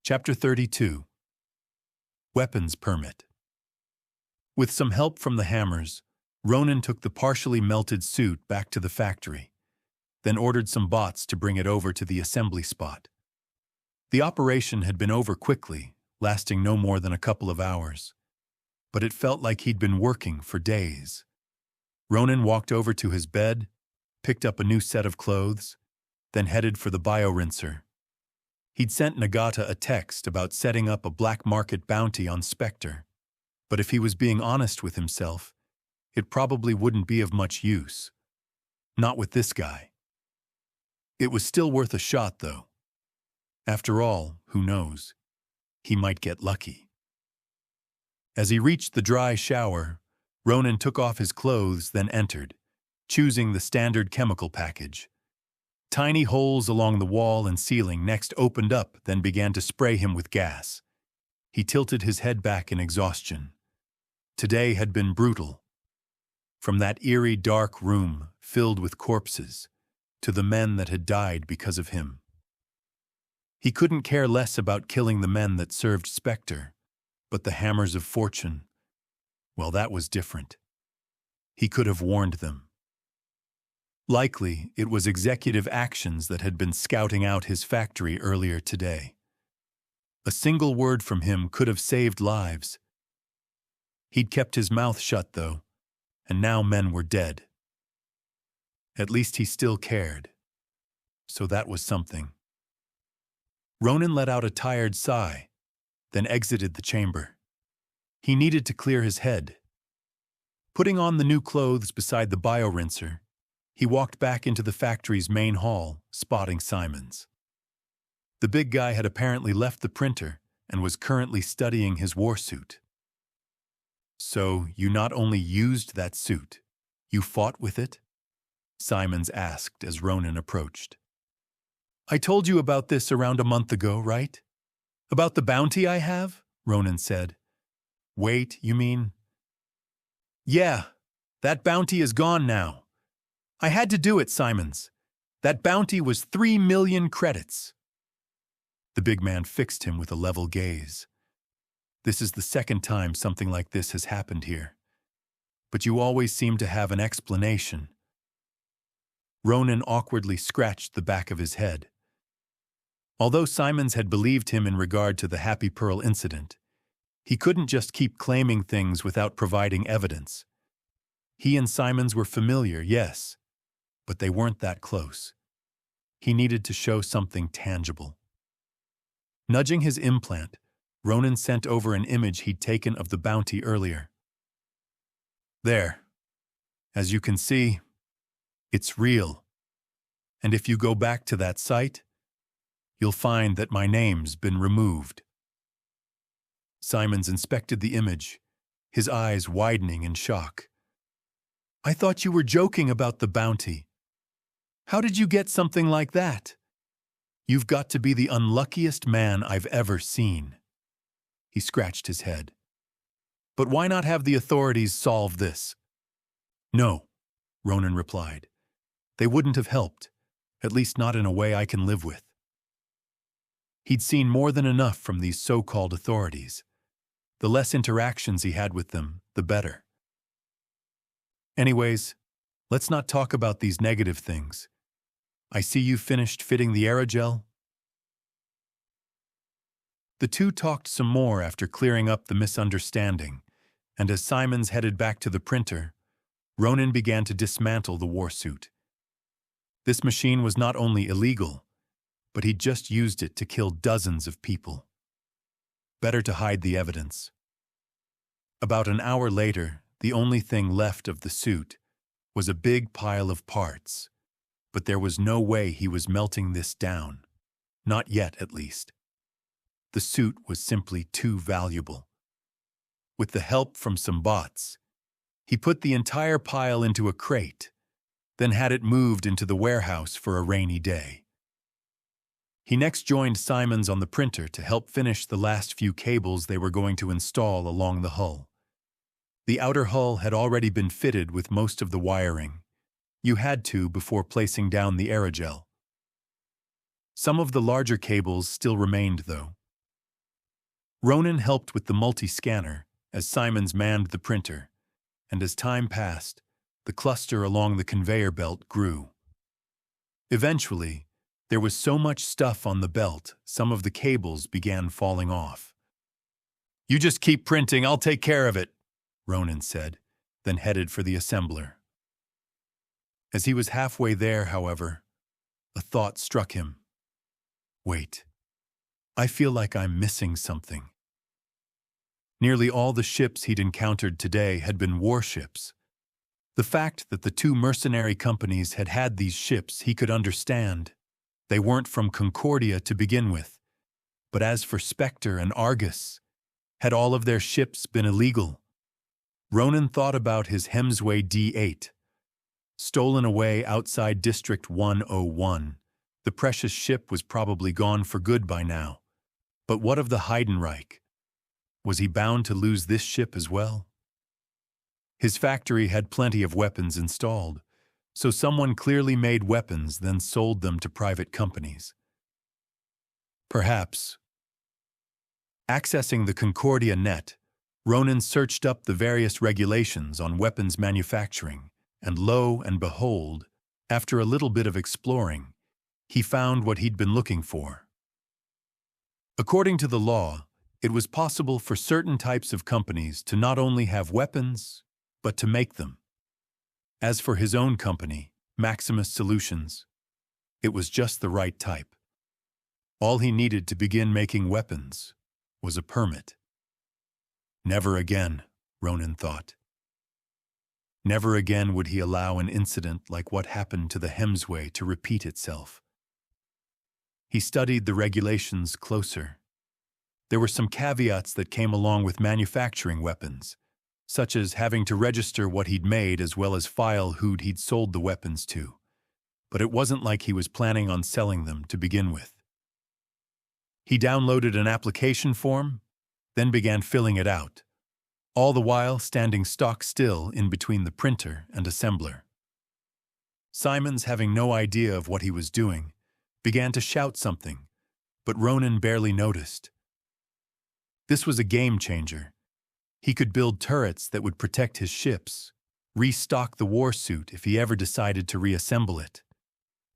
Chapter 32. Weapons Permit. With some help from the hammers, Ronin took the partially melted suit back to the factory, then ordered some bots to bring it over to the assembly spot. The operation had been over quickly, lasting no more than a couple of hours, but it felt like he'd been working for days. Ronin walked over to his bed, picked up a new set of clothes, then headed for the biorinser. He'd sent Nagata a text about setting up a black market bounty on Spectre, but if he was being honest with himself, it probably wouldn't be of much use. Not with this guy. It was still worth a shot, though. After all, who knows? He might get lucky. As he reached the dry shower, Ronin took off his clothes, then entered, choosing the standard chemical package. Tiny holes along the wall and ceiling next opened up, then began to spray him with gas. He tilted his head back in exhaustion. Today had been brutal. From that eerie, dark room filled with corpses, to the men that had died because of him. He couldn't care less about killing the men that served Spectre, but the hammers of fortune, well, that was different. He could have warned them. Likely, it was executive actions that had been scouting out his factory earlier today. A single word from him could have saved lives. He'd kept his mouth shut, though, and now men were dead. At least he still cared. So that was something. Ronin let out a tired sigh, then exited the chamber. He needed to clear his head. Putting on the new clothes beside the biorinser, he walked back into the factory's main hall, spotting Simons. The big guy had apparently left the printer and was currently studying his warsuit. "So, you not only used that suit, you fought with it?" Simons asked as Ronin approached. "I told you about this around a month ago, right? About the bounty I have?" Ronin said. "Wait, you mean?" "Yeah, that bounty is gone now. I had to do it, Simons. That bounty was 3 million credits. The big man fixed him with a level gaze. "This is the second time something like this has happened here. But you always seem to have an explanation." Ronin awkwardly scratched the back of his head. Although Simons had believed him in regard to the Happy Pearl incident, he couldn't just keep claiming things without providing evidence. He and Simons were familiar, yes, but they weren't that close. He needed to show something tangible. Nudging his implant, Ronin sent over an image he'd taken of the bounty earlier. "There. As you can see, it's real. And if you go back to that site, you'll find that my name's been removed." Simons inspected the image, his eyes widening in shock. "I thought you were joking about the bounty. How did you get something like that? You've got to be the unluckiest man I've ever seen." He scratched his head. "But why not have the authorities solve this?" "No," Ronin replied. "They wouldn't have helped, at least not in a way I can live with." He'd seen more than enough from these so-called authorities. The less interactions he had with them, the better. "Anyways, let's not talk about these negative things. I see you finished fitting the aerogel." The two talked some more after clearing up the misunderstanding, and as Simons headed back to the printer, Ronin began to dismantle the warsuit. This machine was not only illegal, but he'd just used it to kill dozens of people. Better to hide the evidence. About an hour later, the only thing left of the suit was a big pile of parts, but there was no way he was melting this down. Not yet, at least. The suit was simply too valuable. With the help from some bots, he put the entire pile into a crate, then had it moved into the warehouse for a rainy day. He next joined Simons on the printer to help finish the last few cables they were going to install along the hull. The outer hull had already been fitted with most of the wiring. You had to before placing down the aerogel. Some of the larger cables still remained, though. Ronin helped with the multi-scanner as Simons manned the printer, and as time passed, the cluster along the conveyor belt grew. Eventually, there was so much stuff on the belt, some of the cables began falling off. "You just keep printing, I'll take care of it," Ronin said, then headed for the assembler. As he was halfway there, however, a thought struck him. Wait, I feel like I'm missing something. Nearly all the ships he'd encountered today had been warships. The fact that the two mercenary companies had had these ships he could understand. They weren't from Concordia to begin with. But as for Spectre and Argus, had all of their ships been illegal? Ronin thought about his Hemsway D8. Stolen away outside District 101, the precious ship was probably gone for good by now. But what of the Heidenreich? Was he bound to lose this ship as well? His factory had plenty of weapons installed, so someone clearly made weapons, then sold them to private companies. Perhaps. Accessing the Concordia net, Ronin searched up the various regulations on weapons manufacturing, and lo and behold, after a little bit of exploring, he found what he'd been looking for. According to the law, it was possible for certain types of companies to not only have weapons, but to make them. As for his own company, Maximus Solutions, it was just the right type. All he needed to begin making weapons was a permit. Never again, Ronin thought. Never again would he allow an incident like what happened to the Hemsway to repeat itself. He studied the regulations closer. There were some caveats that came along with manufacturing weapons, such as having to register what he'd made as well as file who he'd sold the weapons to. But it wasn't like he was planning on selling them to begin with. He downloaded an application form, then began filling it out, all the while standing stock still in between the printer and assembler. Simons, having no idea of what he was doing, began to shout something, but Ronin barely noticed. This was a game changer. He could build turrets that would protect his ships, restock the war suit if he ever decided to reassemble it.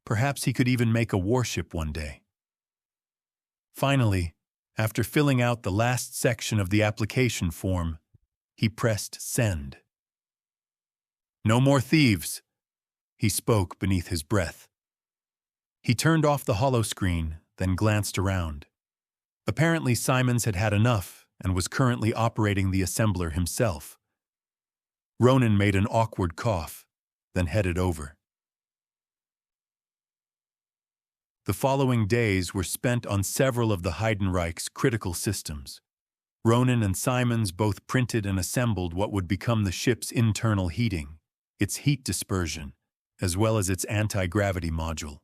Perhaps he could even make a warship one day. Finally, after filling out the last section of the application form, he pressed send. "No more thieves," he spoke beneath his breath. He turned off the holoscreen, then glanced around. Apparently Simons had had enough and was currently operating the assembler himself. Ronin made an awkward cough, then headed over. The following days were spent on several of the Heidenreich's critical systems. Ronin and Simons both printed and assembled what would become the ship's internal heating, its heat dispersion, as well as its anti-gravity module.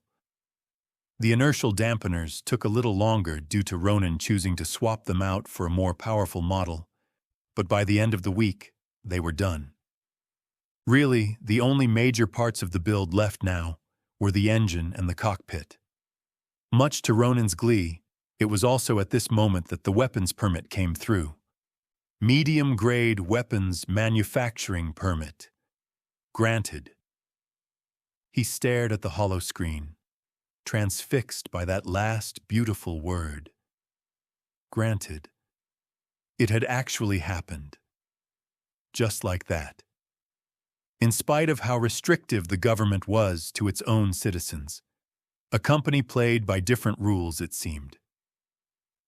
The inertial dampeners took a little longer due to Ronin choosing to swap them out for a more powerful model, but by the end of the week, they were done. Really, the only major parts of the build left now were the engine and the cockpit. Much to Ronin's glee, it was also at this moment that the weapons permit came through. Medium-grade weapons manufacturing permit. Granted. He stared at the holoscreen, transfixed by that last beautiful word. Granted. It had actually happened. Just like that. In spite of how restrictive the government was to its own citizens, a company played by different rules, it seemed.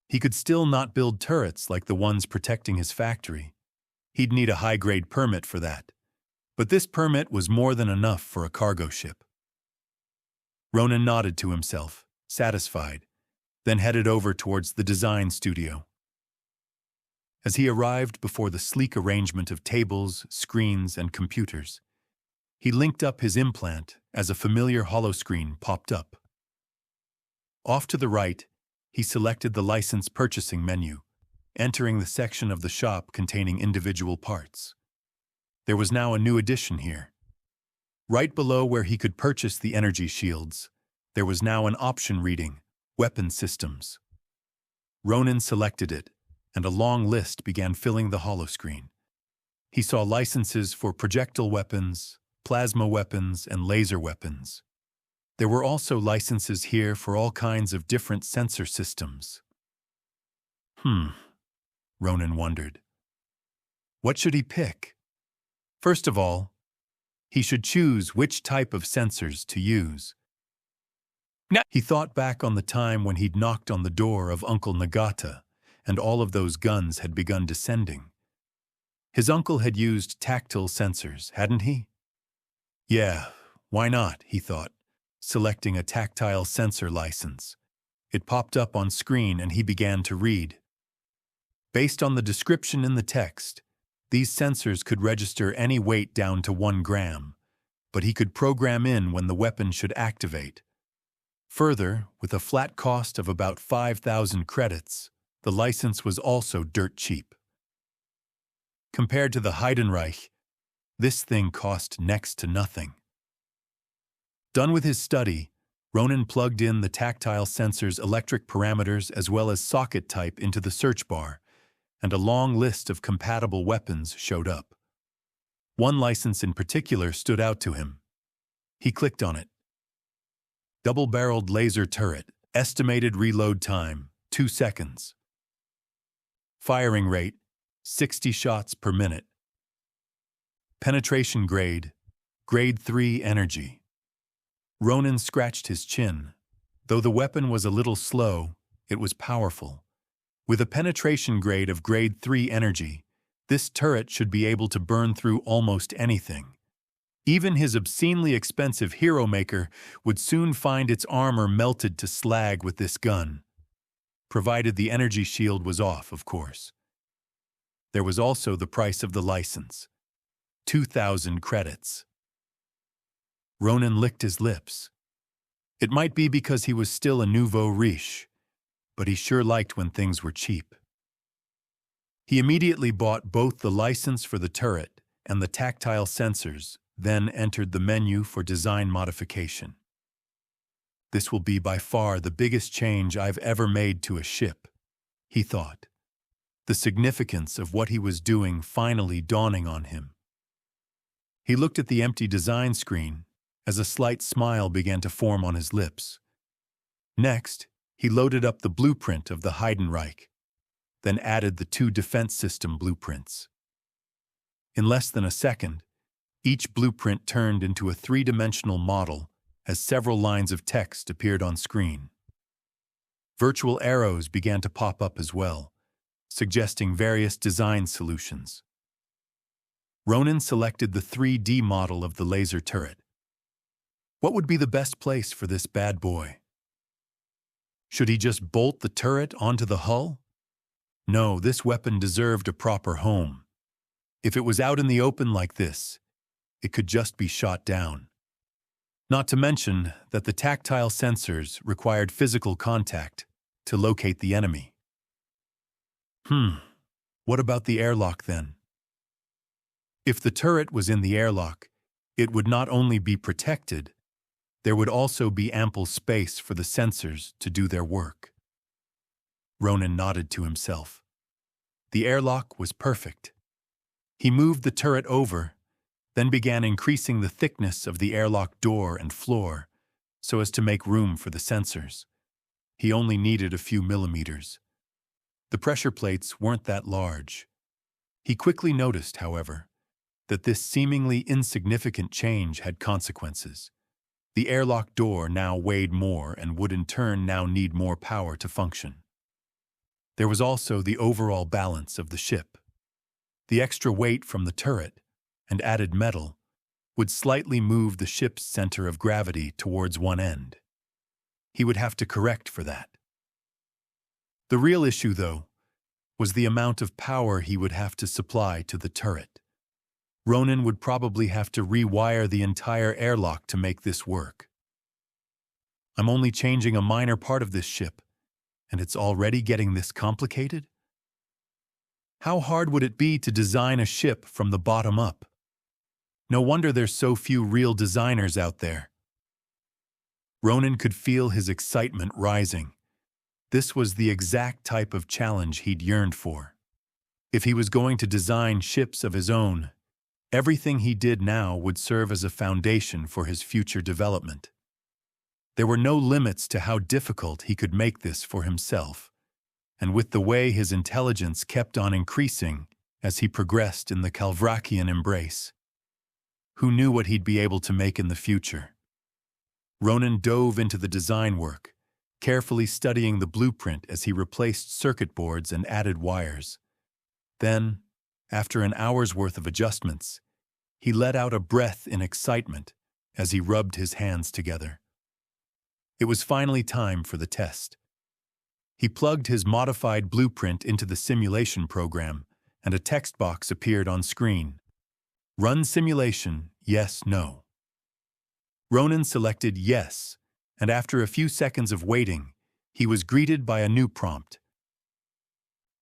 He could still not build turrets like the ones protecting his factory. He'd need a high-grade permit for that. But this permit was more than enough for a cargo ship. Ronin nodded to himself, satisfied, then headed over towards the design studio. As he arrived before the sleek arrangement of tables, screens, and computers, he linked up his implant as a familiar holoscreen popped up. Off to the right, he selected the license purchasing menu, entering the section of the shop containing individual parts. There was now a new addition here. Right below where he could purchase the energy shields, there was now an option reading, Weapon Systems. Ronin selected it, and a long list began filling the holoscreen. He saw licenses for projectile weapons, plasma weapons, and laser weapons. There were also licenses here for all kinds of different sensor systems. Ronin wondered. What should he pick? First of all, he should choose which type of sensors to use. He thought back on the time when he'd knocked on the door of Uncle Nagata, and all of those guns had begun descending. His uncle had used tactile sensors, hadn't he? Yeah, why not, he thought, selecting a tactile sensor license. It popped up on screen and he began to read. Based on the description in the text, these sensors could register any weight down to 1 gram, but he could program in when the weapon should activate. Further, with a flat cost of about 5,000 credits, the license was also dirt cheap. Compared to the Heidenreich, this thing cost next to nothing. Done with his study, Ronin plugged in the tactile sensor's electric parameters as well as socket type into the search bar, and a long list of compatible weapons showed up. One license in particular stood out to him. He clicked on it. Double-barreled laser turret, estimated reload time, 2 seconds. Firing rate, 60 shots per minute. Penetration grade, grade 3 energy. Ronin scratched his chin. Though the weapon was a little slow, it was powerful. With a penetration grade of grade 3 energy, this turret should be able to burn through almost anything. Even his obscenely expensive Hero Maker would soon find its armor melted to slag with this gun. Provided the energy shield was off, of course. There was also the price of the license. 2,000 credits. Ronin licked his lips. It might be because he was still a nouveau riche, but he sure liked when things were cheap. He immediately bought both the license for the turret and the tactile sensors, then entered the menu for design modification. This will be by far the biggest change I've ever made to a ship, he thought, the significance of what he was doing finally dawning on him. He looked at the empty design screen as a slight smile began to form on his lips. Next, he loaded up the blueprint of the Heidenreich, then added the 2 defense system blueprints. In less than a second, each blueprint turned into a 3-dimensional model as several lines of text appeared on screen. Virtual arrows began to pop up as well, suggesting various design solutions. Ronin selected the 3D model of the laser turret. What would be the best place for this bad boy? Should he just bolt the turret onto the hull? No, this weapon deserved a proper home. If it was out in the open like this, it could just be shot down. Not to mention that the tactile sensors required physical contact to locate the enemy. What about the airlock then? If the turret was in the airlock, it would not only be protected, there would also be ample space for the sensors to do their work. Ronin nodded to himself. The airlock was perfect. He moved the turret over, then began increasing the thickness of the airlock door and floor so as to make room for the sensors. He only needed a few millimeters. The pressure plates weren't that large. He quickly noticed, however, that this seemingly insignificant change had consequences. The airlock door now weighed more and would in turn now need more power to function. There was also the overall balance of the ship. The extra weight from the turret and added metal would slightly move the ship's center of gravity towards one end. He would have to correct for that. The real issue, though, was the amount of power he would have to supply to the turret. Ronin would probably have to rewire the entire airlock to make this work. I'm only changing a minor part of this ship, and it's already getting this complicated? How hard would it be to design a ship from the bottom up? No wonder there's so few real designers out there. Ronin could feel his excitement rising. This was the exact type of challenge he'd yearned for. If he was going to design ships of his own, everything he did now would serve as a foundation for his future development. There were no limits to how difficult he could make this for himself, and with the way his intelligence kept on increasing as he progressed in the Calvrachian embrace, who knew what he'd be able to make in the future? Ronin dove into the design work, carefully studying the blueprint as he replaced circuit boards and added wires. Then, after an hour's worth of adjustments, he let out a breath in excitement as he rubbed his hands together. It was finally time for the test. He plugged his modified blueprint into the simulation program, and a text box appeared on screen. Run simulation, yes, no. Ronin selected yes, and after a few seconds of waiting, he was greeted by a new prompt.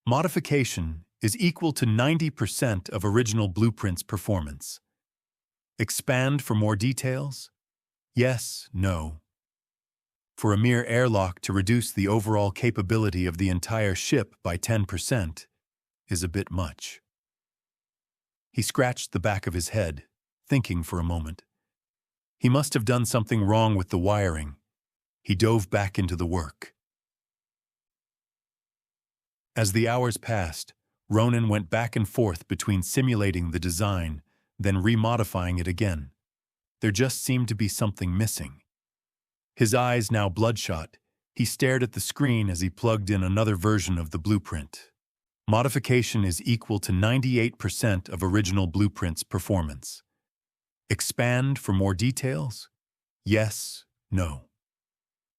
Modification is equal to 90% of original blueprint's performance. Expand for more details? Yes, no. For a mere airlock to reduce the overall capability of the entire ship by 10% is a bit much. He scratched the back of his head, thinking for a moment. He must have done something wrong with the wiring. He dove back into the work. As the hours passed, Ronin went back and forth between simulating the design, then remodifying it again. There just seemed to be something missing. His eyes now bloodshot, he stared at the screen as he plugged in another version of the blueprint. Modification is equal to 98% of original blueprint's performance. Expand for more details? Yes, no.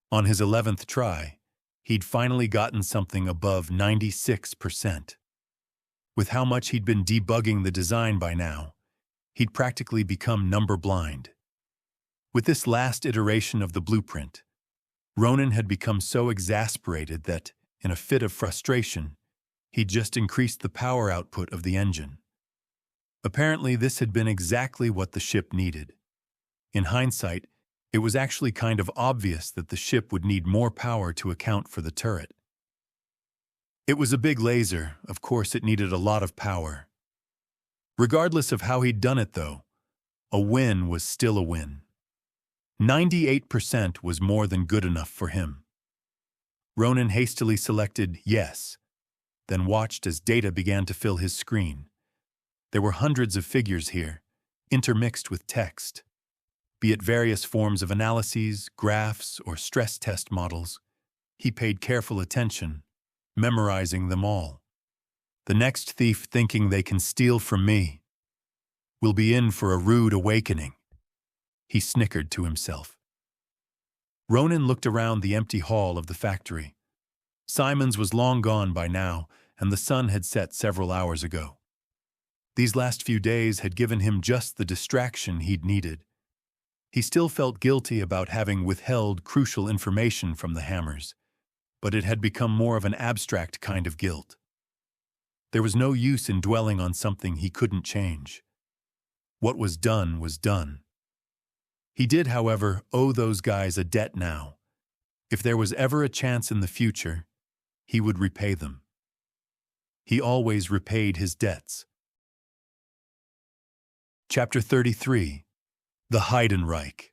On his 11th try, he'd finally gotten something above 96%. With how much he'd been debugging the design by now, he'd practically become number blind. With this last iteration of the blueprint, Ronin had become so exasperated that, in a fit of frustration, he'd just increased the power output of the engine. Apparently, this had been exactly what the ship needed. In hindsight, it was actually kind of obvious that the ship would need more power to account for the turret. It was a big laser, of course it needed a lot of power. Regardless of how he'd done it, though, a win was still a win. 98% was more than good enough for him. Ronin hastily selected yes, then watched as data began to fill his screen. There were hundreds of figures here, intermixed with text. Be it various forms of analyses, graphs, or stress test models, he paid careful attention, memorizing them all. The next thief thinking they can steal from me will be in for a rude awakening, he snickered to himself. Ronin looked around the empty hall of the factory. Simon's was long gone by now, and the sun had set several hours ago. These last few days had given him just the distraction he'd needed. He still felt guilty about having withheld crucial information from the Hammers, but it had become more of an abstract kind of guilt. There was no use in dwelling on something he couldn't change. What was done was done. He did, however, owe those guys a debt now. If there was ever a chance in the future, he would repay them. He always repaid his debts. Chapter 33. The Heidenreich.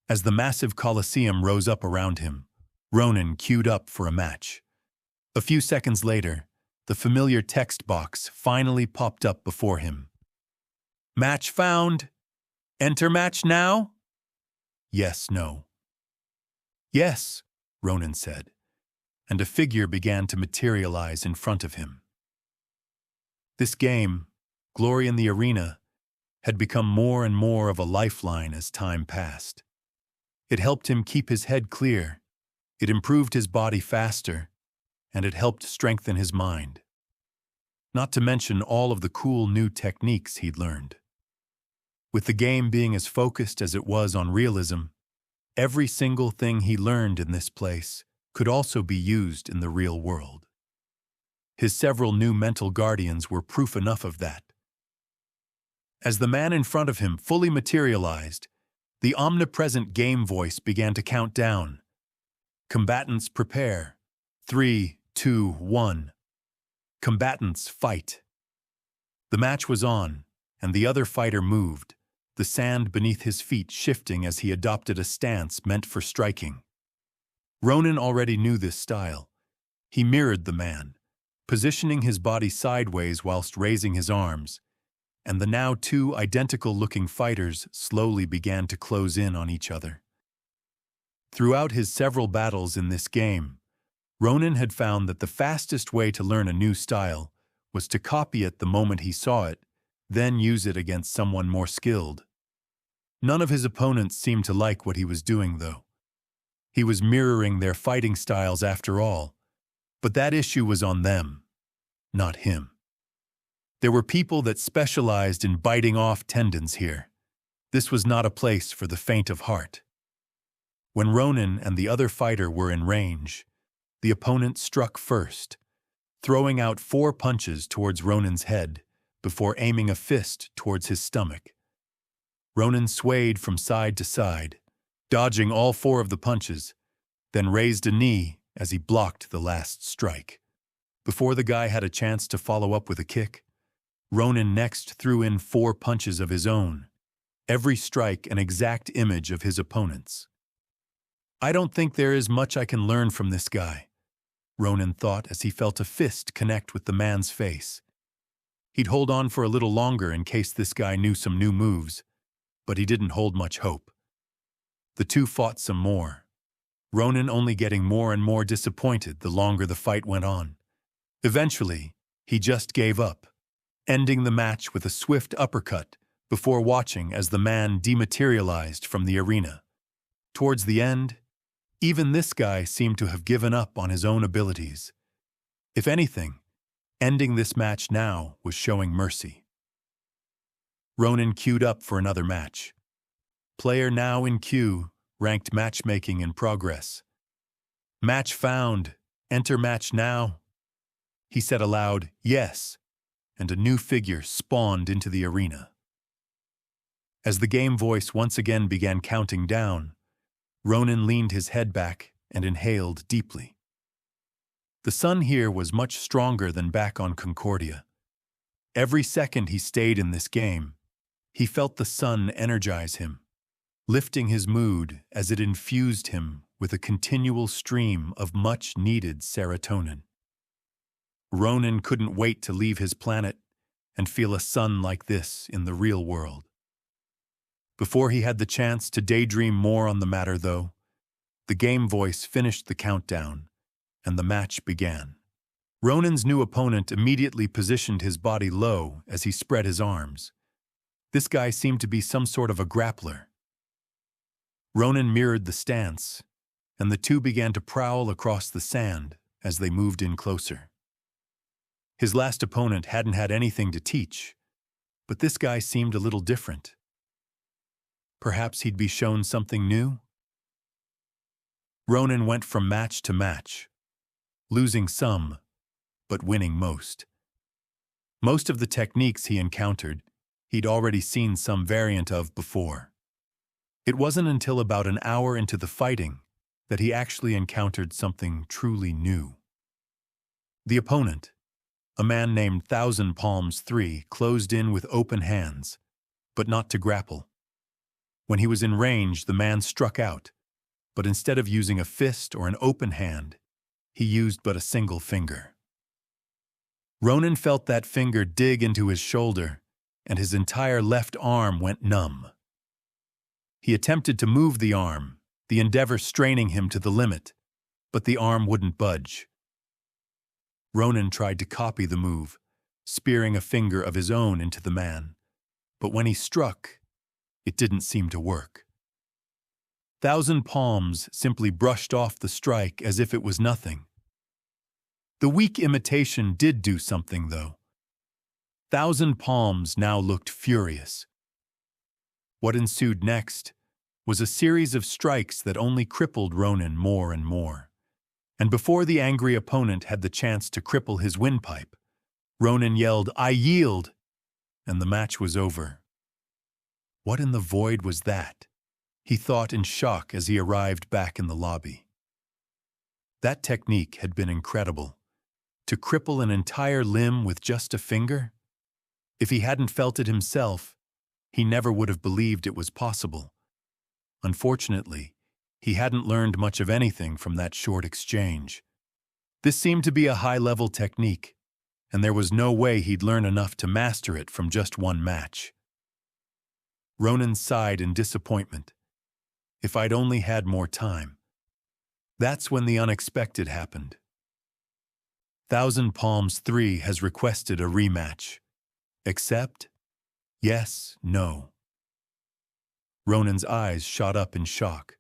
As the massive Colosseum rose up around him, Ronin queued up for a match. A few seconds later, the familiar text box finally popped up before him. Match found. Enter match now? Yes, no. Yes, Ronin said, and a figure began to materialize in front of him. This game, Glory in the Arena, had become more and more of a lifeline as time passed. It helped him keep his head clear, it improved his body faster, and it helped strengthen his mind. Not to mention all of the cool new techniques he'd learned. With the game being as focused as it was on realism, every single thing he learned in this place could also be used in the real world. His several new mental guardians were proof enough of that. As the man in front of him fully materialized, the omnipresent game voice began to count down. Combatants prepare. 3, 2, 1. Combatants fight. The match was on, and the other fighter moved, the sand beneath his feet shifting as he adopted a stance meant for striking. Ronin already knew this style. He mirrored the man, positioning his body sideways whilst raising his arms, and the now two identical-looking fighters slowly began to close in on each other. Throughout his several battles in this game, Ronin had found that the fastest way to learn a new style was to copy it the moment he saw it, then use it against someone more skilled. None of his opponents seemed to like what he was doing, though. He was mirroring their fighting styles after all, but that issue was on them, not him. There were people that specialized in biting off tendons here. This was not a place for the faint of heart. When Ronin and the other fighter were in range, the opponent struck first, throwing out 4 punches towards Ronin's head before aiming a fist towards his stomach. Ronin swayed from side to side, dodging all 4 of the punches, then raised a knee as he blocked the last strike. Before the guy had a chance to follow up with a kick, Ronin next threw in 4 punches of his own, every strike an exact image of his opponent's. I don't think there is much I can learn from this guy, Ronin thought as he felt a fist connect with the man's face. He'd hold on for a little longer in case this guy knew some new moves, but he didn't hold much hope. The two fought some more, Ronin only getting more and more disappointed the longer the fight went on. Eventually, he just gave up, ending the match with a swift uppercut before watching as the man dematerialized from the arena. Towards the end, even this guy seemed to have given up on his own abilities. If anything, ending this match now was showing mercy. Ronin queued up for another match. Player now in queue, ranked matchmaking in progress. Match found. Enter match now. He said aloud, yes, and a new figure spawned into the arena. As the game voice once again began counting down, Ronin leaned his head back and inhaled deeply. The sun here was much stronger than back on Concordia. Every second he stayed in this game, he felt the sun energize him, lifting his mood as it infused him with a continual stream of much-needed serotonin. Ronin couldn't wait to leave his planet and feel a sun like this in the real world. Before he had the chance to daydream more on the matter, though, the game voice finished the countdown, and the match began. Ronin's new opponent immediately positioned his body low as he spread his arms. This guy seemed to be some sort of a grappler. Ronin mirrored the stance, and the two began to prowl across the sand as they moved in closer. His last opponent hadn't had anything to teach, but this guy seemed a little different. Perhaps he'd be shown something new? Ronin went from match to match, losing some, but winning most. Most of the techniques he encountered, he'd already seen some variant of before. It wasn't until about an hour into the fighting that he actually encountered something truly new. The opponent, a man named Thousand Palms III, closed in with open hands, but not to grapple. When he was in range, the man struck out, but instead of using a fist or an open hand, he used but a single finger. Ronin felt that finger dig into his shoulder, and his entire left arm went numb. He attempted to move the arm, the endeavor straining him to the limit, but the arm wouldn't budge. Ronin tried to copy the move, spearing a finger of his own into the man, but when he struck, it didn't seem to work. Thousand Palms simply brushed off the strike as if it was nothing. The weak imitation did do something, though. Thousand Palms now looked furious. What ensued next was a series of strikes that only crippled Ronin more and more. And before the angry opponent had the chance to cripple his windpipe, Ronin yelled, "I yield!" and the match was over. What in the void was that? He thought in shock as he arrived back in the lobby. That technique had been incredible. To cripple an entire limb with just a finger? If he hadn't felt it himself, he never would have believed it was possible. Unfortunately, he hadn't learned much of anything from that short exchange. This seemed to be a high-level technique, and there was no way he'd learn enough to master it from just one match. Ronin sighed in disappointment. If I'd only had more time. That's when the unexpected happened. Thousand Palms 3 has requested a rematch. Accept? Yes, no. Ronin's eyes shot up in shock.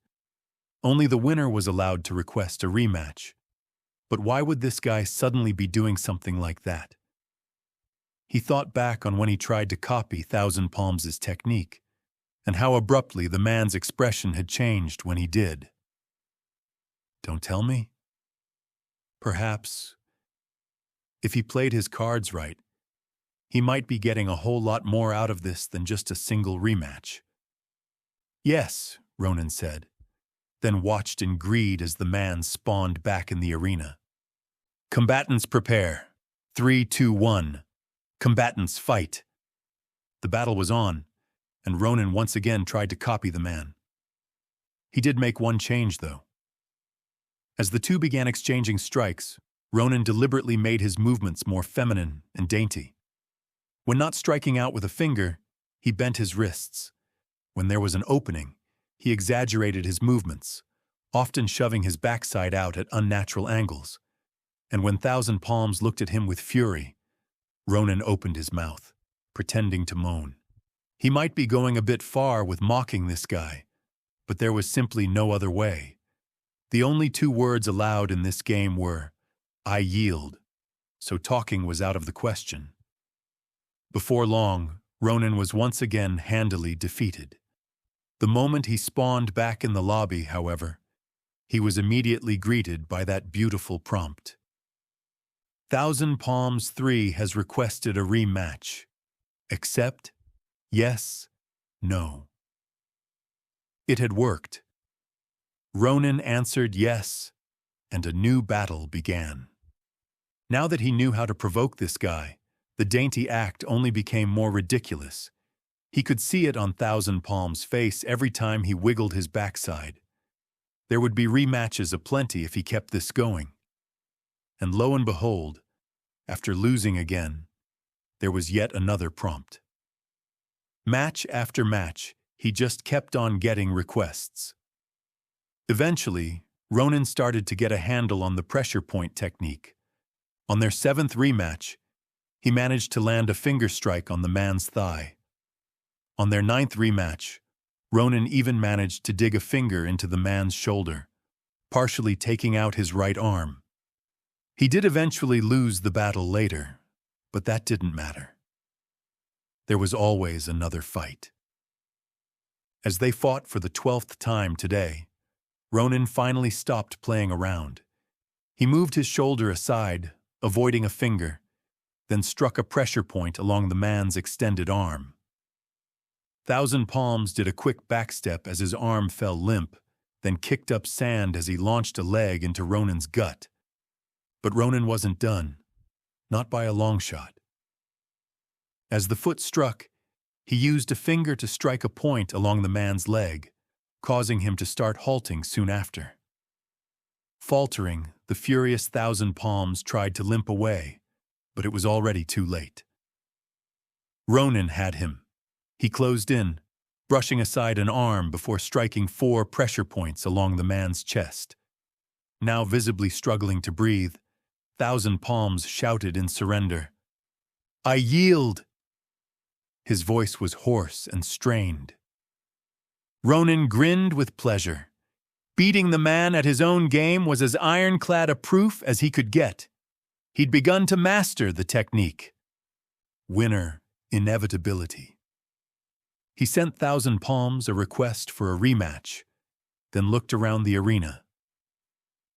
Only the winner was allowed to request a rematch. But why would this guy suddenly be doing something like that? He thought back on when he tried to copy Thousand Palms' technique, and how abruptly the man's expression had changed when he did. Don't tell me? Perhaps, if he played his cards right, he might be getting a whole lot more out of this than just a single rematch. Yes, Ronin said, then watched in greed as the man spawned back in the arena. Combatants prepare. 3, 2, 1. Combatants fight. The battle was on, and Ronin once again tried to copy the man. He did make one change, though. As the two began exchanging strikes, Ronin deliberately made his movements more feminine and dainty. When not striking out with a finger, he bent his wrists. When there was an opening, he exaggerated his movements, often shoving his backside out at unnatural angles. And when Thousand Palms looked at him with fury, Ronin opened his mouth, pretending to moan. He might be going a bit far with mocking this guy, but there was simply no other way. The only two words allowed in this game were, "I yield," so talking was out of the question. Before long, Ronin was once again handily defeated. The moment he spawned back in the lobby, however, he was immediately greeted by that beautiful prompt. Thousand Palms 3 has requested a rematch. Accept? Yes? No? It had worked. Ronin answered yes, and a new battle began. Now that he knew how to provoke this guy, the dainty act only became more ridiculous. He could see it on Thousand Palms' face every time he wiggled his backside. There would be rematches aplenty if he kept this going. And lo and behold, after losing again, there was yet another prompt. Match after match, he just kept on getting requests. Eventually, Ronin started to get a handle on the pressure point technique. On their 7th rematch, he managed to land a finger strike on the man's thigh. On their 9th rematch, Ronin even managed to dig a finger into the man's shoulder, partially taking out his right arm. He did eventually lose the battle later, but that didn't matter. There was always another fight. As they fought for the 12th time today, Ronin finally stopped playing around. He moved his shoulder aside, avoiding a finger, then struck a pressure point along the man's extended arm. Thousand Palms did a quick backstep as his arm fell limp, then kicked up sand as he launched a leg into Ronin's gut. But Ronin wasn't done, not by a long shot. As the foot struck, he used a finger to strike a point along the man's leg, causing him to start halting soon after. Faltering, the furious Thousand Palms tried to limp away, but it was already too late. Ronin had him. He closed in, brushing aside an arm before striking 4 pressure points along the man's chest. Now visibly struggling to breathe, Thousand Palms shouted in surrender, "I yield!" His voice was hoarse and strained. Ronin grinned with pleasure. Beating the man at his own game was as ironclad a proof as he could get. He'd begun to master the technique. Winner inevitability. He sent Thousand Palms a request for a rematch, then looked around the arena.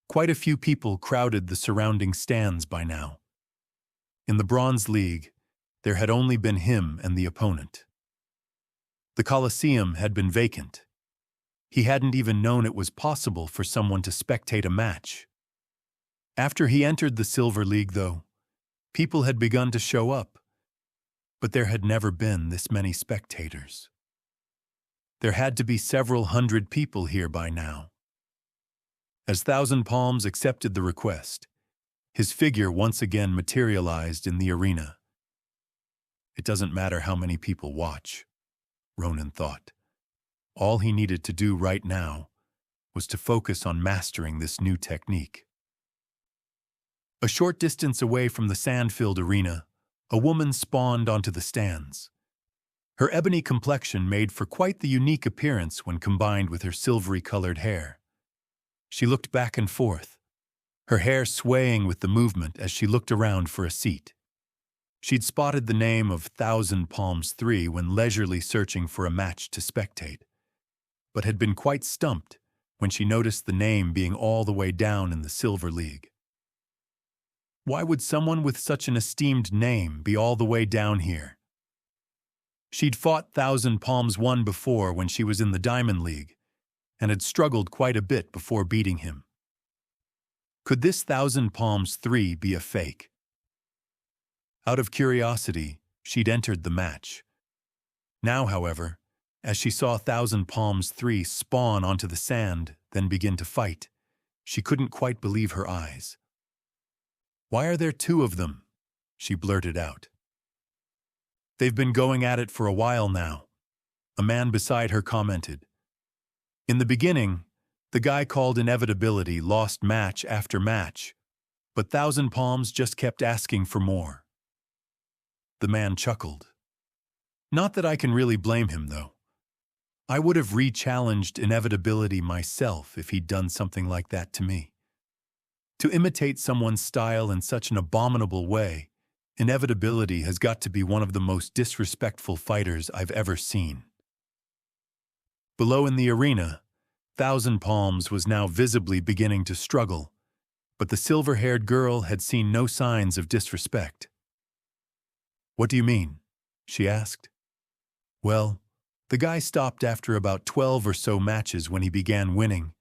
Quite a few people crowded the surrounding stands by now. In the Bronze League, there had only been him and the opponent. The Colosseum had been vacant. He hadn't even known it was possible for someone to spectate a match. After he entered the Silver League, though, people had begun to show up, but there had never been this many spectators. There had to be several hundred people here by now. As Thousand Palms accepted the request, his figure once again materialized in the arena. It doesn't matter how many people watch, Ronin thought. All he needed to do right now was to focus on mastering this new technique. A short distance away from the sand-filled arena, a woman spawned onto the stands. Her ebony complexion made for quite the unique appearance when combined with her silvery-colored hair. She looked back and forth, her hair swaying with the movement as she looked around for a seat. She'd spotted the name of Thousand Palms 3 when leisurely searching for a match to spectate, but had been quite stumped when she noticed the name being all the way down in the Silver League. Why would someone with such an esteemed name be all the way down here? She'd fought Thousand Palms 1 before when she was in the Diamond League, and had struggled quite a bit before beating him. Could this Thousand Palms 3 be a fake? Out of curiosity, she'd entered the match. Now, however, as she saw Thousand Palms 3 spawn onto the sand, then begin to fight, she couldn't quite believe her eyes. "Why are there 2 of them?" she blurted out. "They've been going at it for a while now," a man beside her commented. "In the beginning, the guy called Inevitability lost match after match, but Thousand Palms just kept asking for more." The man chuckled. "Not that I can really blame him, though. I would have re-challenged Inevitability myself if he'd done something like that to me. To imitate someone's style in such an abominable way, Inevitability has got to be one of the most disrespectful fighters I've ever seen." Below in the arena, Thousand Palms was now visibly beginning to struggle, but the silver-haired girl had seen no signs of disrespect. "What do you mean?" she asked. "Well, the guy stopped after about 12 or so matches when he began winning,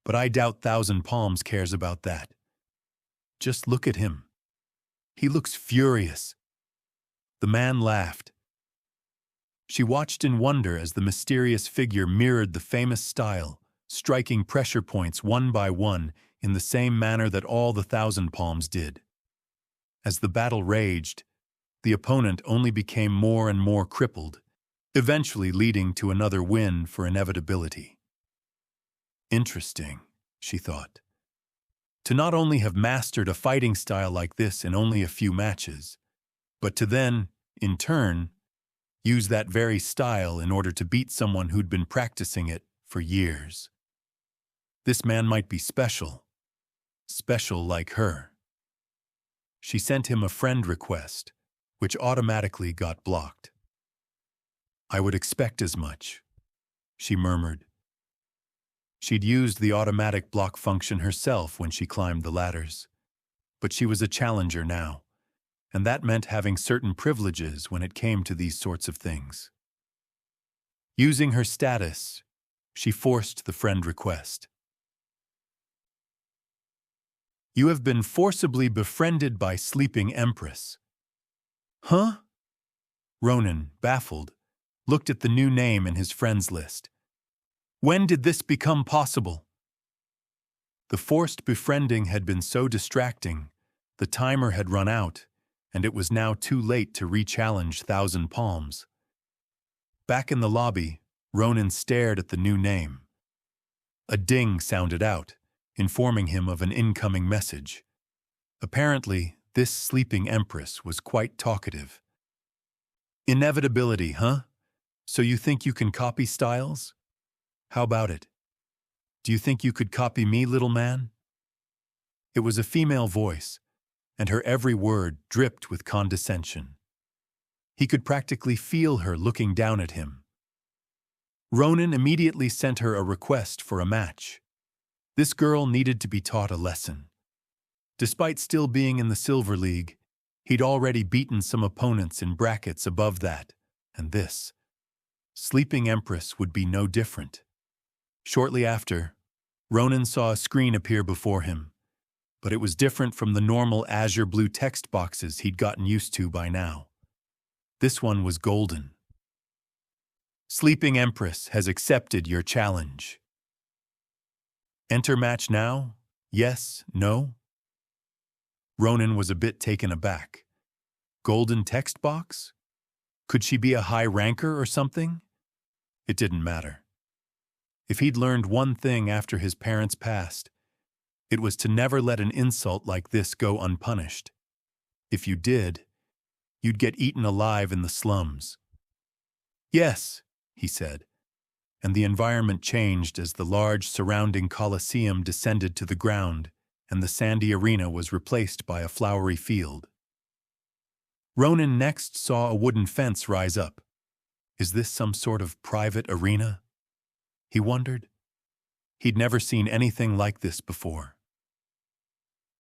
but I doubt Thousand Palms cares about that. Just look at him. He looks furious." The man laughed. She watched in wonder as the mysterious figure mirrored the famous style, striking pressure points one by one in the same manner that all the Thousand Palms did. As the battle raged, the opponent only became more and more crippled, eventually leading to another win for Inevitability. Interesting, she thought. To not only have mastered a fighting style like this in only a few matches, but to then, in turn, use that very style in order to beat someone who'd been practicing it for years. This man might be special like her. She sent him a friend request, which automatically got blocked. "I would expect as much," she murmured. She'd used the automatic block function herself when she climbed the ladders, but she was a challenger now, and that meant having certain privileges when it came to these sorts of things. Using her status, she forced the friend request. "You have been forcibly befriended by Sleeping Empress." "Huh?" Ronin, baffled, looked at the new name in his friends list. When did this become possible? The forced befriending had been so distracting, the timer had run out, and it was now too late to re-challenge Thousand Palms. Back in the lobby, Ronin stared at the new name. A ding sounded out, informing him of an incoming message. Apparently, this Sleeping Empress was quite talkative. "Inevitability, huh? So you think you can copy styles? How about it? Do you think you could copy me, little man?" It was a female voice, and her every word dripped with condescension. He could practically feel her looking down at him. Ronin immediately sent her a request for a match. This girl needed to be taught a lesson. Despite still being in the Silver League, he'd already beaten some opponents in brackets above that, and this Sleeping Empress would be no different. Shortly after, Ronin saw a screen appear before him, but it was different from the normal azure blue text boxes he'd gotten used to by now. This one was golden. Sleeping Empress has accepted your challenge. Enter match now? Yes? No? Ronin was a bit taken aback. Golden text box? Could she be a high ranker or something? It didn't matter. If he'd learned one thing after his parents passed, it was to never let an insult like this go unpunished. If you did, you'd get eaten alive in the slums. Yes, he said, and the environment changed as the large surrounding coliseum descended to the ground and the sandy arena was replaced by a flowery field. Ronin next saw a wooden fence rise up. Is this some sort of private arena? He wondered. He'd never seen anything like this before.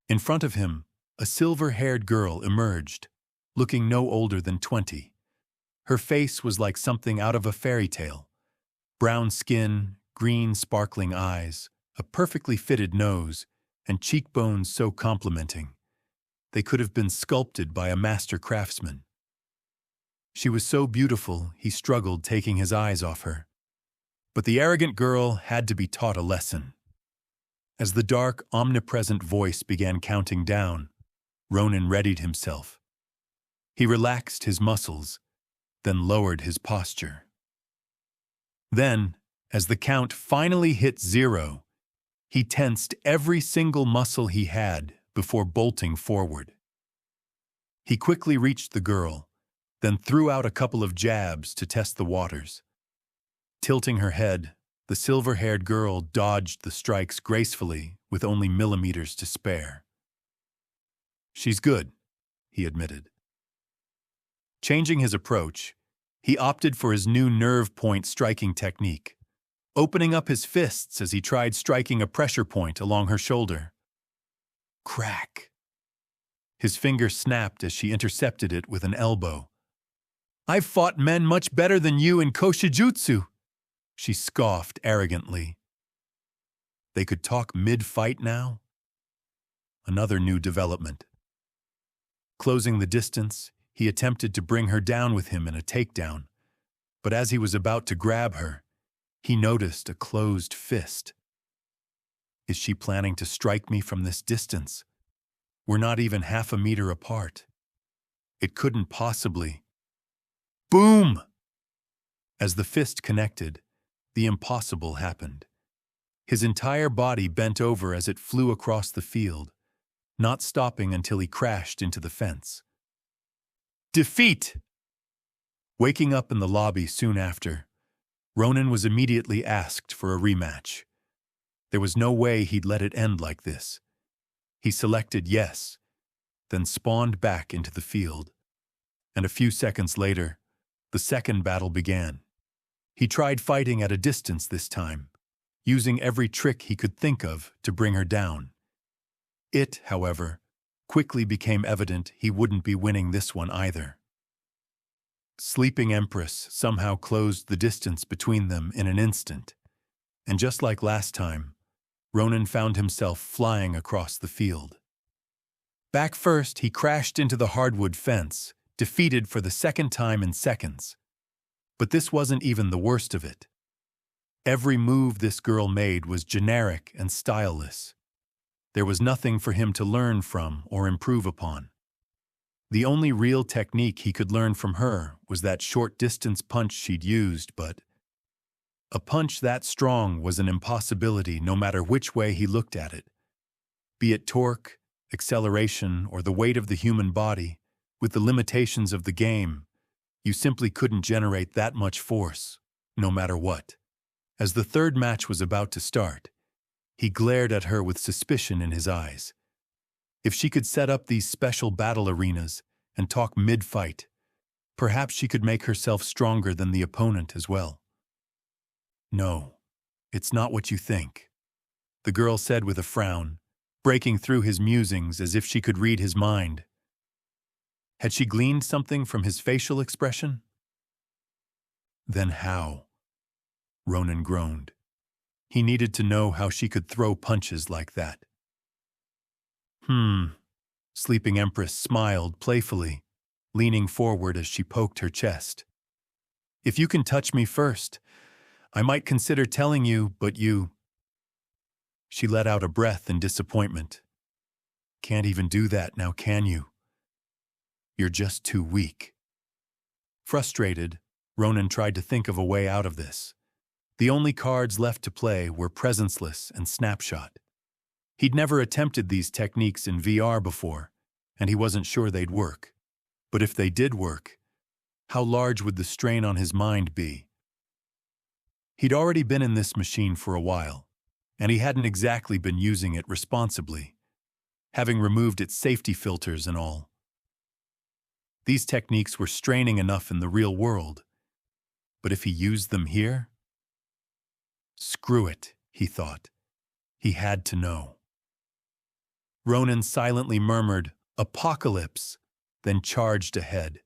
In front of him, a silver-haired girl emerged, looking no older than 20. Her face was like something out of a fairy tale. Brown skin, green sparkling eyes, a perfectly fitted nose, and cheekbones so complimenting. They could have been sculpted by a master craftsman. She was so beautiful, he struggled taking his eyes off her. But the arrogant girl had to be taught a lesson. As the dark, omnipresent voice began counting down, Ronin readied himself. He relaxed his muscles, then lowered his posture. Then, as the count finally hit 0, he tensed every single muscle he had before bolting forward. He quickly reached the girl, then threw out a couple of jabs to test the waters. Tilting her head, the silver-haired girl dodged the strikes gracefully with only millimeters to spare. She's good, he admitted. Changing his approach, he opted for his new nerve point striking technique, opening up his fists as he tried striking a pressure point along her shoulder. Crack. His finger snapped as she intercepted it with an elbow. I've fought men much better than you in koshijutsu, she scoffed arrogantly. They could talk mid-fight now? Another new development. Closing the distance, he attempted to bring her down with him in a takedown, but as he was about to grab her, he noticed a closed fist. Is she planning to strike me from this distance? We're not even half a meter apart. It couldn't possibly. Boom! As the fist connected, the impossible happened. His entire body bent over as it flew across the field, not stopping until he crashed into the fence. Defeat! Waking up in the lobby soon after, Ronin was immediately asked for a rematch. There was no way he'd let it end like this. He selected yes, then spawned back into the field. And a few seconds later, the second battle began. He tried fighting at a distance this time, using every trick he could think of to bring her down. It, however, quickly became evident he wouldn't be winning this one either. Sleeping Empress somehow closed the distance between them in an instant, and just like last time, Ronin found himself flying across the field. Back first, he crashed into the hardwood fence, defeated for the second time in seconds. But this wasn't even the worst of it. Every move this girl made was generic and styleless. There was nothing for him to learn from or improve upon. The only real technique he could learn from her was that short-distance punch she'd used, but a punch that strong was an impossibility no matter which way he looked at it. Be it torque, acceleration, or the weight of the human body, with the limitations of the game, you simply couldn't generate that much force, no matter what. As the third match was about to start, he glared at her with suspicion in his eyes. If she could set up these special battle arenas and talk mid-fight, perhaps she could make herself stronger than the opponent as well. No, it's not what you think, the girl said with a frown, breaking through his musings as if she could read his mind. Had she gleaned something from his facial expression? Then how? Ronin groaned. He needed to know how she could throw punches like that. Hmm. Sleeping Empress smiled playfully, leaning forward as she poked her chest. If you can touch me first, I might consider telling you, but you... She let out a breath in disappointment. Can't even do that now, can you? You're just too weak. Frustrated, Ronin tried to think of a way out of this. The only cards left to play were presenceless and snapshot. He'd never attempted these techniques in VR before, and he wasn't sure they'd work. But if they did work, how large would the strain on his mind be? He'd already been in this machine for a while, and he hadn't exactly been using it responsibly, having removed its safety filters and all. These techniques were straining enough in the real world, but if he used them here? Screw it, he thought. He had to know. Ronin silently murmured, "Apocalypse," then charged ahead.